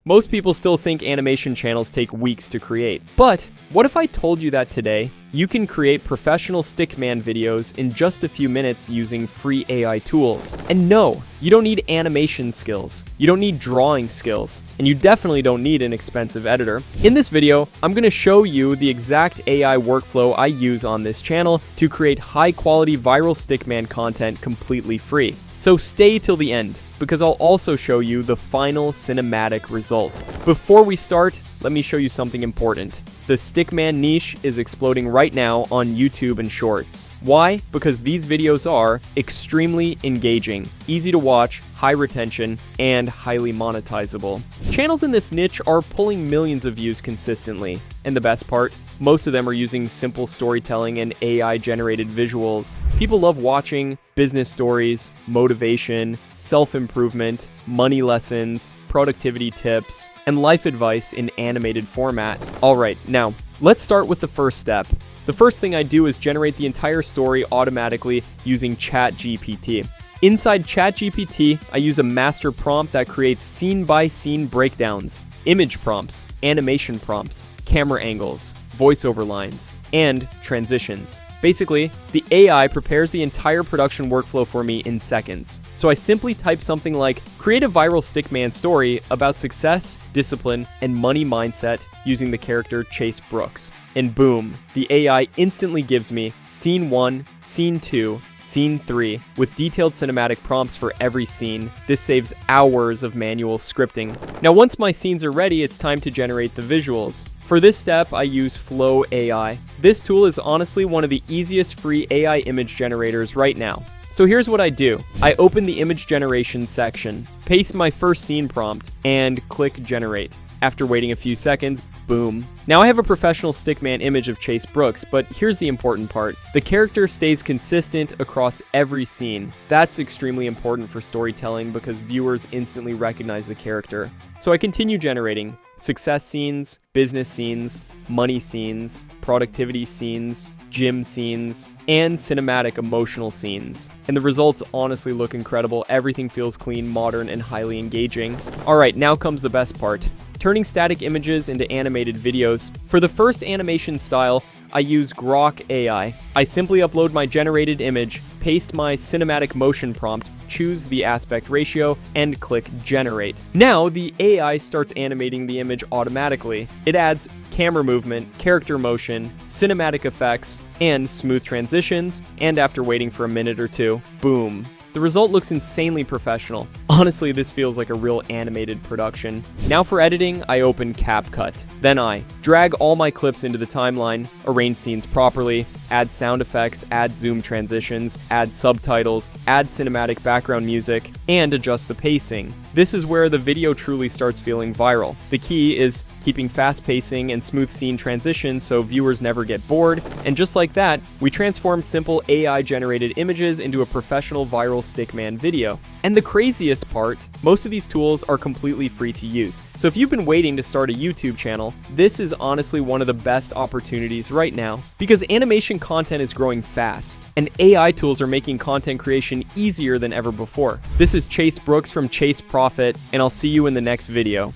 Most people still think animation channels take weeks to create. But what if I told you that today, you can create professional Stickman videos in just a few minutes using free AI tools? And no, you don't need animation skills, you don't need drawing skills, and you definitely don't need an expensive editor. In this video, I'm going to show you the exact AI workflow I use on this channel to create high-quality viral Stickman content completely free. So stay till the end, because I'll also show you the final cinematic result. Before we start, let me show you something important. The Stickman niche is exploding right now on YouTube and Shorts. Why? Because these videos are extremely engaging, easy to watch, high retention, and highly monetizable. Channels in this niche are pulling millions of views consistently. And the best part, most of them are using simple storytelling and AI-generated visuals. People love watching business stories, motivation, self-improvement, money lessons, productivity tips, and life advice in animated format. Alright, now, let's start with the first step. The first thing I do is generate the entire story automatically using ChatGPT. Inside ChatGPT, I use a master prompt that creates scene-by-scene breakdowns, image prompts, animation prompts, camera angles, voiceover lines, and transitions. Basically, the AI prepares the entire production workflow for me in seconds. So I simply type something like, create a viral Stickman story about success, discipline, and money mindset using the character Chase Brooks. And boom, the AI instantly gives me scene 1, scene 2, scene 3, with detailed cinematic prompts for every scene. This saves hours of manual scripting. Now once my scenes are ready, it's time to generate the visuals. For this step, I use Flow AI. This tool is honestly one of the easiest free AI image generators right now. So here's what I do. I open the image generation section, paste my first scene prompt, and click generate. After waiting a few seconds, boom. Now I have a professional Stickman image of Chase Brooks, but here's the important part. The character stays consistent across every scene. That's extremely important for storytelling because viewers instantly recognize the character. So I continue generating success scenes, business scenes, money scenes, productivity scenes, gym scenes, and cinematic emotional scenes. And the results honestly look incredible. Everything feels clean, modern, and highly engaging. Alright, now comes the best part. Turning static images into animated videos. For the first animation style, I use Grok AI. I simply upload my generated image, paste my cinematic motion prompt, choose the aspect ratio, and click generate. Now the AI starts animating the image automatically. It adds camera movement, character motion, cinematic effects, and smooth transitions, and after waiting for a minute or two, boom. The result looks insanely professional. Honestly, this feels like a real animated production. Now for editing, I open CapCut. Then I drag all my clips into the timeline, arrange scenes properly, add sound effects, add zoom transitions, add subtitles, add cinematic background music, and adjust the pacing. This is where the video truly starts feeling viral. The key is keeping fast pacing and smooth scene transitions so viewers never get bored, and just like that, we transform simple AI-generated images into a professional viral Stickman video. And the craziest part, most of these tools are completely free to use. So if you've been waiting to start a YouTube channel, this is honestly one of the best opportunities right now, because animation content is growing fast, and AI tools are making content creation easier than ever before. This is Chase Brooks from Chase Profit, and I'll see you in the next video.